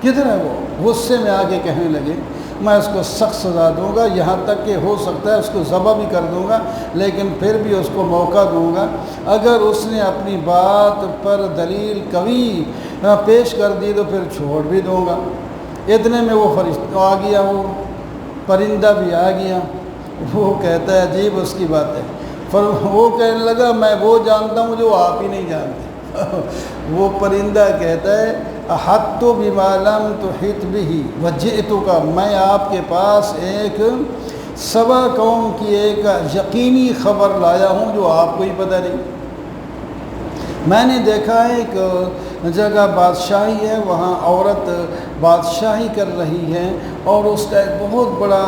کدھر ہے وہ؟ غصے میں آ کے کہنے لگے میں اس کو سخت سزا دوں گا، یہاں تک کہ ہو سکتا ہے اس کو ذبح بھی کر دوں گا، لیکن پھر بھی اس کو موقع دوں گا۔ اگر اس نے اپنی بات پر دلیل قوی پیش کر دی تو پھر چھوڑ بھی دوں گا۔ اتنے میں وہ فرشتہ آ گیا، وہ پرندہ بھی آ گیا۔ وہ کہتا ہے عجیب اس کی بات ہے، وہ کہنے لگا میں وہ جانتا ہوں جو آپ ہی نہیں جانتے۔ وہ پرندہ کہتا ہے احطت بما لم تحط به وجئتک، میں آپ کے پاس ایک سبا قوم کی ایک یقینی خبر لایا ہوں جو آپ کو ہی پتہ نہیں۔ میں نے دیکھا ہے ایک جگہ بادشاہی ہے، وہاں عورت بادشاہی کر رہی ہے اور اس کا ایک بہت بڑا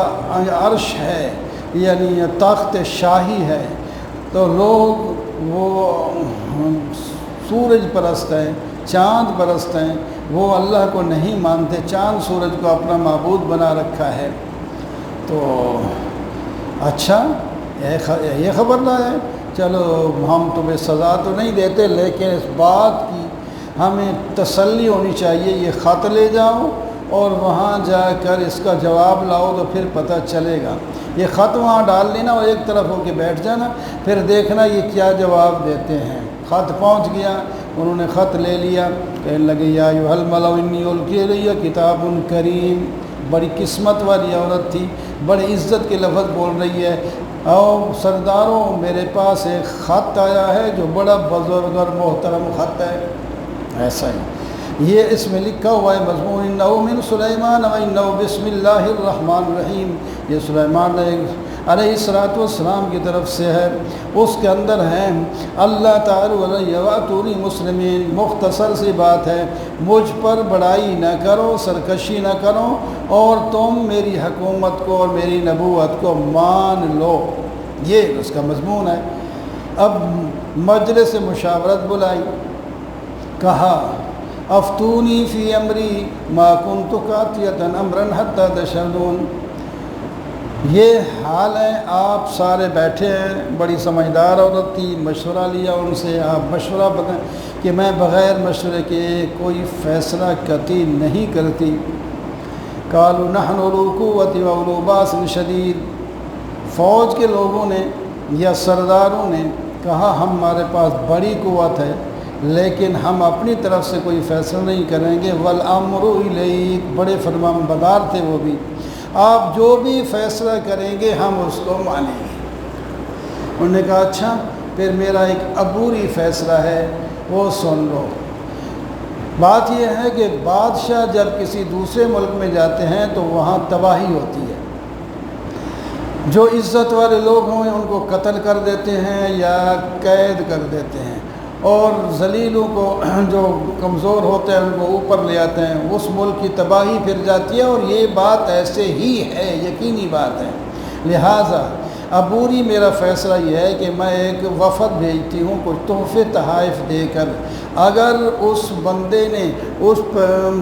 عرش ہے، یعنی تخت شاہی ہے، تو لوگ وہ سورج پرست ہیں، چاند پرست ہیں، وہ اللہ کو نہیں مانتے، چاند سورج کو اپنا معبود بنا رکھا ہے۔ تو اچھا یہ خبر لایا ہے، چلو ہم تمہیں سزا تو نہیں دیتے، لیکن اس بات کی ہمیں تسلی ہونی چاہیے، یہ خط لے جاؤ اور وہاں جا کر اس کا جواب لاؤ تو پھر پتہ چلے گا۔ یہ خط وہاں ڈال لینا اور ایک طرف ہو کے بیٹھ جانا، پھر دیکھنا یہ کیا جواب دیتے ہیں۔ خط پہنچ گیا، انہوں نے خط لے لیا، کہنے لگے یا ایھا الملأ انی القی الی کتاب کریم۔ بڑی قسمت والی عورت تھی، بڑی عزت کے لفظ بول رہی ہے، اور سرداروں میرے پاس ایک خط آیا ہے جو بڑا بزرگ اور محترم خط ہے۔ ایسا ہی یہ اس میں لکھا ہوا ہے مضمون انہ من سلیمان و انہ بسم اللہ الرحمن الرحیم، یہ سلیمان علیہ السلام کی طرف سے ہے، اس کے اندر ہے اللہ تعالی علیہ واتونی مسلمین۔ مختصر سی بات ہے، مجھ پر بڑائی نہ کرو، سرکشی نہ کرو، اور تم میری حکومت کو اور میری نبوت کو مان لو، یہ اس کا مضمون ہے۔ اب مجلس مشاورت بلائی، کہا افتونی فی امری ما کنت قاطعۃ امرا حتی تشہدون۔ یہ حال ہے، آپ سارے بیٹھے ہیں، بڑی سمجھدار عورت تھی، مشورہ لیا ان سے، آپ مشورہ بتائیں کہ میں بغیر مشورے کے کوئی فیصلہ قطعی نہیں کرتی۔ قالوا نحن اولو قوۃ و اولو باس شدید، فوج کے لوگوں نے یا سرداروں نے کہا ہمارے پاس بڑی قوت ہے لیکن ہم اپنی طرف سے کوئی فیصلہ نہیں کریں گے، والامر الیک، بڑے فرمان بردار تھے وہ بھی، آپ جو بھی فیصلہ کریں گے ہم اس کو مانیں گے۔ انہوں نے کہا اچھا پھر میرا ایک عبوری فیصلہ ہے وہ سن لو۔ بات یہ ہے کہ بادشاہ جب کسی دوسرے ملک میں جاتے ہیں تو وہاں تباہی ہوتی ہے، جو عزت والے لوگ ہوں ان کو قتل کر دیتے ہیں یا قید کر دیتے ہیں، اور ذلیلوں کو جو کمزور ہوتے ہیں ان کو اوپر لے آتے ہیں، اس ملک کی تباہی پھر جاتی ہے، اور یہ بات ایسے ہی ہے، یقینی بات ہے۔ لہٰذا عبوری میرا فیصلہ یہ ہے کہ میں ایک وفد بھیجتی ہوں کچھ تحفے تحائف دے کر، اگر اس بندے نے اس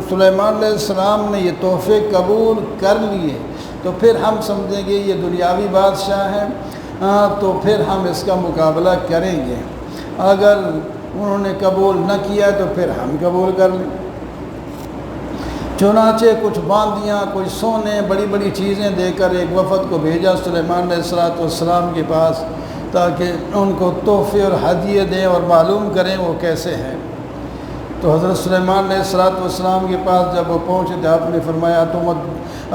سلیمان علیہ السلام نے یہ تحفے قبول کر لیے تو پھر ہم سمجھیں گے یہ دنیاوی بادشاہ ہے، تو پھر ہم اس کا مقابلہ کریں گے، اگر انہوں نے قبول نہ کیا تو پھر ہم قبول کر لیں۔ چنانچہ کچھ باندیاں، کچھ سونے، بڑی بڑی چیزیں دے کر ایک وفد کو بھیجا سلیمان علیہ السلام کے پاس، تاکہ ان کو تحفے اور ہدیے دیں اور معلوم کریں وہ کیسے ہیں۔ تو حضرت سلیمان علیہ السلام کے پاس جب وہ پہنچے تو آپ نے فرمایا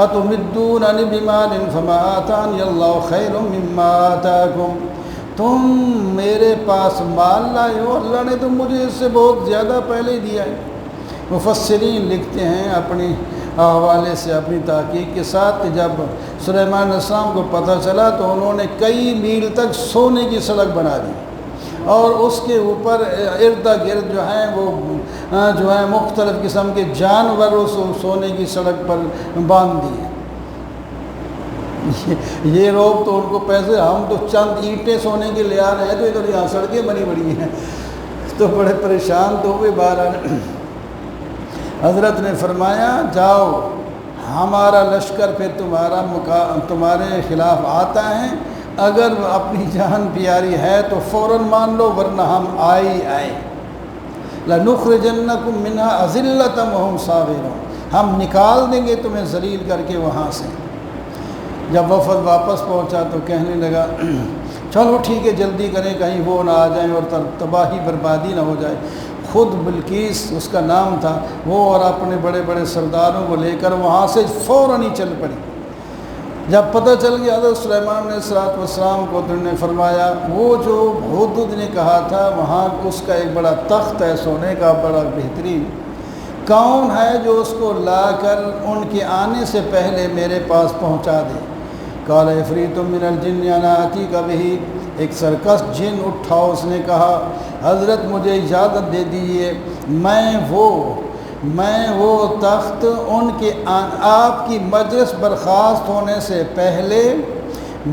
اتمدوننی بمال فما آتانی اللہ خیر مما آتاکم، تم میرے پاس مال لائے ہو، اللہ نے تو مجھے اس سے بہت زیادہ پہلے ہی دیا ہے۔ مفسرین لکھتے ہیں اپنی حوالے سے، اپنی تحقیق کے ساتھ، کہ جب سلیمان علیہ السلام کو پتہ چلا تو انہوں نے کئی میل تک سونے کی سڑک بنا دی، اور اس کے اوپر ارد گرد جو ہیں مختلف قسم کے جانور اس سونے کی سڑک پر باندھ دیے۔ یہ لوگ تو ان کو پیسے، ہم تو چند اینٹیں سونے کے لے آ رہے ہیں تو ادھر یہاں سڑکیں بنی بڑی ہیں، تو بڑے پریشان تو ہوئے باہر۔ حضرت نے فرمایا جاؤ، ہمارا لشکر پھر تمہارے خلاف آتا ہے، اگر اپنی جان پیاری ہے تو فوراً مان لو، ورنہ ہم آئے لَنُخْرِجَنَّكُم مِّنْهَا أَذِلَّةً وَهُمْ صَاغِرُونَ، ہم نکال دیں گے تمہیں ذلیل کر کے وہاں سے۔ جب وفد واپس پہنچا تو کہنے لگا چلو ٹھیک ہے جلدی کریں کہیں وہ نہ آ جائیں اور تباہی بربادی نہ ہو جائے۔ خود بلقیس اس کا نام تھا، وہ اور اپنے بڑے بڑے سرداروں کو لے کر وہاں سے فوراً ہی چل پڑی۔ جب پتہ چل گیا حضرت سلیمان علیہ السلام کو تو انہوں نے فرمایا وہ جو ہدہد نے کہا تھا وہاں اس کا ایک بڑا تخت ہے سونے کا بڑا بہترین، کون ہے جو اس کو لا کر ان کے آنے سے پہلے میرے پاس پہنچا دے؟ قال عفریت من الجن انا آتیک بہ، ایک سرکش جن اٹھا، اس نے کہا حضرت مجھے اجازت دے دیجیے، میں وہ تخت ان کے آپ کی مجلس برخاست ہونے سے پہلے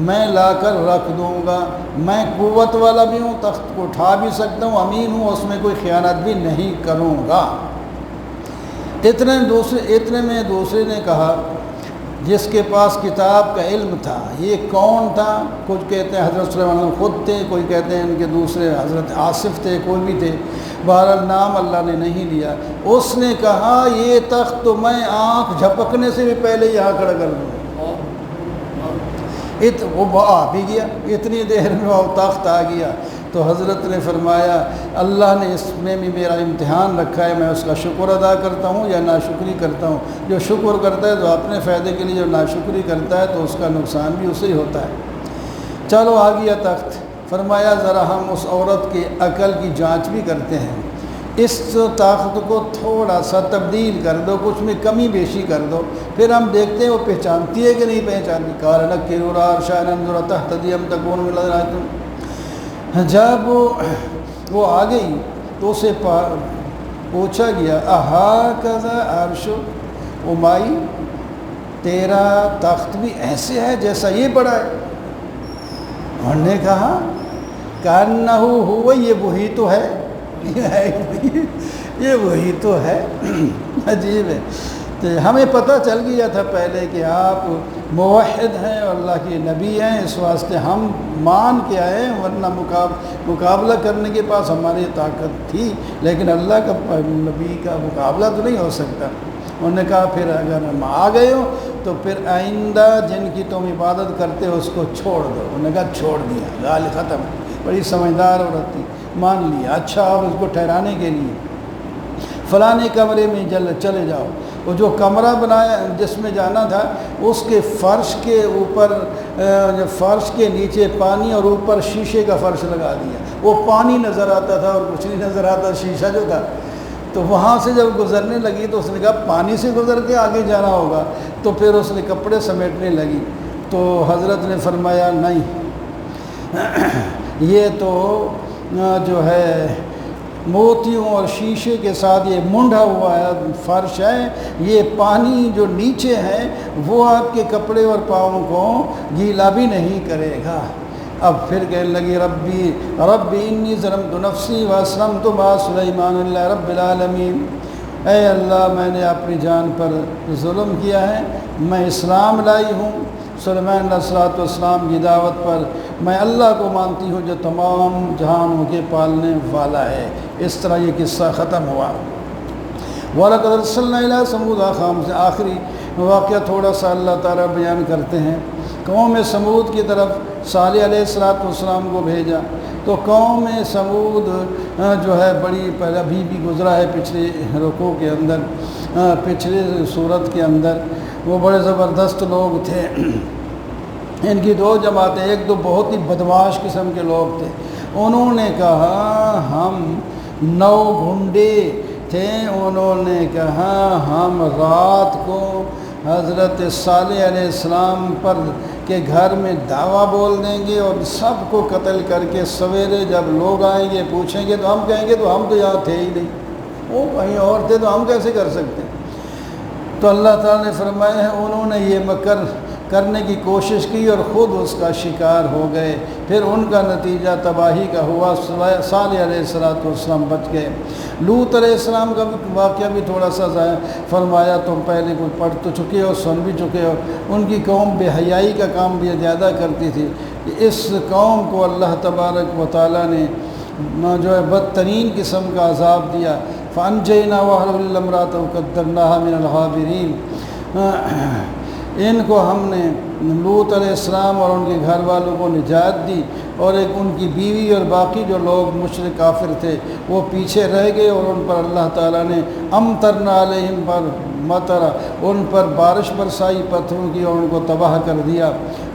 میں لا کر رکھ دوں گا۔ میں قوت والا بھی ہوں، تخت کو اٹھا بھی سکتا ہوں، امین ہوں، اس میں کوئی خیانت بھی نہیں کروں گا۔ اتنے میں دوسرے نے کہا جس کے پاس کتاب کا علم تھا، یہ کون تھا؟ کچھ کہتے ہیں حضرت سلیمان خود تھے، کوئی کہتے ہیں ان کے دوسرے حضرت آصف تھے، کوئی بھی تھے، بہرحال نام اللہ نے نہیں لیا۔ اس نے کہا یہ تخت تو میں آنکھ جھپکنے سے بھی پہلے یہاں کھڑا کر دوں۔ وہ آ بھی گیا، اتنی دیر میں وہ تخت آ گیا۔ تو حضرت نے فرمایا اللہ نے اس میں بھی میرا امتحان رکھا ہے، میں اس کا شکر ادا کرتا ہوں یا ناشکری کرتا ہوں۔ جو شکر کرتا ہے تو اپنے فائدے کے لیے، جو ناشکری کرتا ہے تو اس کا نقصان بھی اسے ہی ہوتا ہے۔ چلو آ گیا تخت، فرمایا ذرا ہم اس عورت کی عقل کی جانچ بھی کرتے ہیں، اس طاقت کو تھوڑا سا تبدیل کر دو، کچھ میں کمی بیشی کر دو، پھر ہم دیکھتے ہیں وہ پہچانتی ہے کہ نہیں پہچانتی۔ قال نکروا العرش ننظر تهتدي ام تكون من الذين، جب وہ آ گئی تو اسے پوچھا گیا اہٰذا عرش، او مائی تیرا تخت بھی ایسے ہے جیسا یہ بڑا ہے؟ انہوں نے کہا کأنہ ہوا، یہ وہی تو ہے، یہ وہی تو ہے۔ عجیب ہے۔ تو ہمیں پتہ چل گیا تھا پہلے کہ آپ موحد ہیں اور اللہ کے نبی ہیں، اس واسطے ہم مان کے آئے، ورنہ مقابلہ کرنے کے پاس ہماری طاقت تھی، لیکن اللہ کا نبی کا مقابلہ تو نہیں ہو سکتا۔ انہوں نے کہا پھر اگر ہم آ گئے ہو تو پھر آئندہ جن کی تم عبادت کرتے ہو اس کو چھوڑ دو۔ انہوں نے کہا چھوڑ دیا، غال ختم۔ بڑی سمجھدار عورت تھی، مان لیا۔ اچھا اب اس کو ٹھہرانے کے لیے فلانے کمرے میں چلے جاؤ۔ وہ جو کمرہ بنایا جس میں جانا تھا، اس کے فرش کے اوپر، فرش کے نیچے پانی اور اوپر شیشے کا فرش لگا دیا۔ وہ پانی نظر آتا تھا اور کچھ نہیں نظر آتا، شیشہ جو تھا۔ تو وہاں سے جب گزرنے لگی تو اس نے کہا پانی سے گزر کے آگے جانا ہوگا، تو پھر اس نے کپڑے سمیٹنے لگی۔ تو حضرت نے فرمایا نہیں، یہ تو جو ہے موتیوں اور شیشے کے ساتھ یہ منڈھا ہوا ہے فرش ہے، یہ پانی جو نیچے ہے وہ آپ کے کپڑے اور پاؤں کو گیلا بھی نہیں کرے گا۔ اب پھر کہنے لگی ربی انی ظلمت نفسی واسلمت مع سلیمان للہ رب العالمین، اے اللہ میں نے اپنی جان پر ظلم کیا ہے، میں اسلام لائی ہوں سلیمان علیہ السلام کی دعوت پر، میں اللہ کو مانتی ہوں جو تمام جہانوں کے پالنے والا ہے۔ اس طرح یہ قصہ ختم ہوا۔ وَلَقَدْ أَرْسَلْنَا إِلَىٰ ثَمُودَ أَخَاهُمْ سے آخری واقعہ تھوڑا سا اللہ تعالیٰ بیان کرتے ہیں۔ قوم سمود کی طرف صالح علیہ السلام کو بھیجا، تو قوم سمود جو ہے بڑی پہلے ابھی بھی گزرا ہے پچھلے رکوع کے اندر، پچھلے صورت کے اندر، وہ بڑے زبردست لوگ تھے۔ ان کی دو جماعتیں، ایک تو بہت ہی بدمعاش قسم کے لوگ تھے، انہوں نے کہا ہم 9 گھنڈے تھے، انہوں نے کہا ہم رات کو حضرت صالح علیہ السلام پر کے گھر میں دعویٰ بول دیں گے اور سب کو قتل کر کے سویرے جب لوگ آئیں گے پوچھیں گے تو ہم کہیں گے تو ہم تو یہاں تھے ہی نہیں، وہ کہیں اور تھے تو ہم کیسے کر سکتے ہیں۔ تو اللہ تعالیٰ نے فرمایا ہے انہوں نے یہ مکر کرنے کی کوشش کی اور خود اس کا شکار ہو گئے، پھر ان کا نتیجہ تباہی کا ہوا، صالح علیہ السلام بچ گئے۔ لوط علیہ السلام کا بھی واقعہ بھی تھوڑا سا فرمایا، تم پہلے کوئی پڑھ تو چکے ہو، سن بھی چکے ہو۔ ان کی قوم بے حیائی کا کام بھی زیادہ کرتی تھی۔ اس قوم کو اللہ تبارک و تعالیٰ نے جو ہے بدترین قسم کا عذاب دیا۔ فَأَنْجَيْنَاهُ وَأَهْلَهُ إِلَّا امْرَأَتَهُ قَدَّرْنَاهَا مِنَ الْغَابِرِينَ، ان کو ہم نے لوط علیہ السلام اور ان کے گھر والوں کو نجات دی، اور ایک ان کی بیوی اور باقی جو لوگ مشرک کافر تھے وہ پیچھے رہ گئے، اور ان پر اللہ تعالیٰ نے امطرنا علیہم پر مطر، ان پر بارش برسائی پتھروں کی اور ان کو تباہ کر دیا۔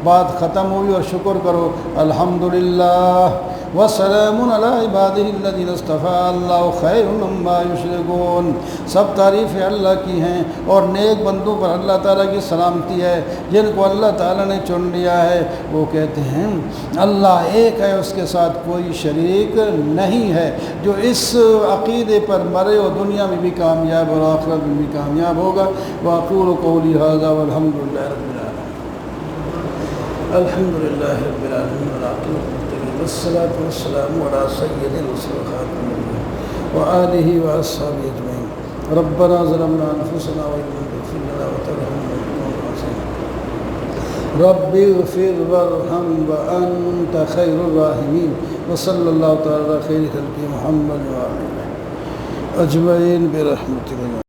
بات ختم ہوئی اور شکر کرو الحمدللہ وسلام علی عبادہ الذین اصطفیٰ اللہ خیر مما یشرکون۔ سب تعریفیں اللہ کی ہیں اور نیک بندوں پر اللہ تعالیٰ کی سلامتی ہے جن کو اللہ تعالیٰ نے چن لیا ہے۔ وہ کہتے ہیں اللہ ایک ہے، اس کے ساتھ کوئی شریک نہیں ہے۔ جو اس عقیدے پر مرے وہ دنیا میں بھی کامیاب اور آخرت میں بھی کامیاب ہوگا۔ وأقول قولی ھذا والحمد للہ رب العالمین۔ الحمد للہ رب العالمین والعاقبۃ للمتقین والصلاۃ والسلام علی سید الرسل خاتم النبیین وآلہ وأصحابہ اجمعین۔ ربنا ظلمنا انفسنا وإن لم تغفر لنا وترحمنا لنكونن من الخاسرین۔ رب اغفر وارحم وأنت خیر الراحمین۔ وصلی اللہ تعالی علی خیر خلقہ محمد وآلہ اجمعین برحمتک۔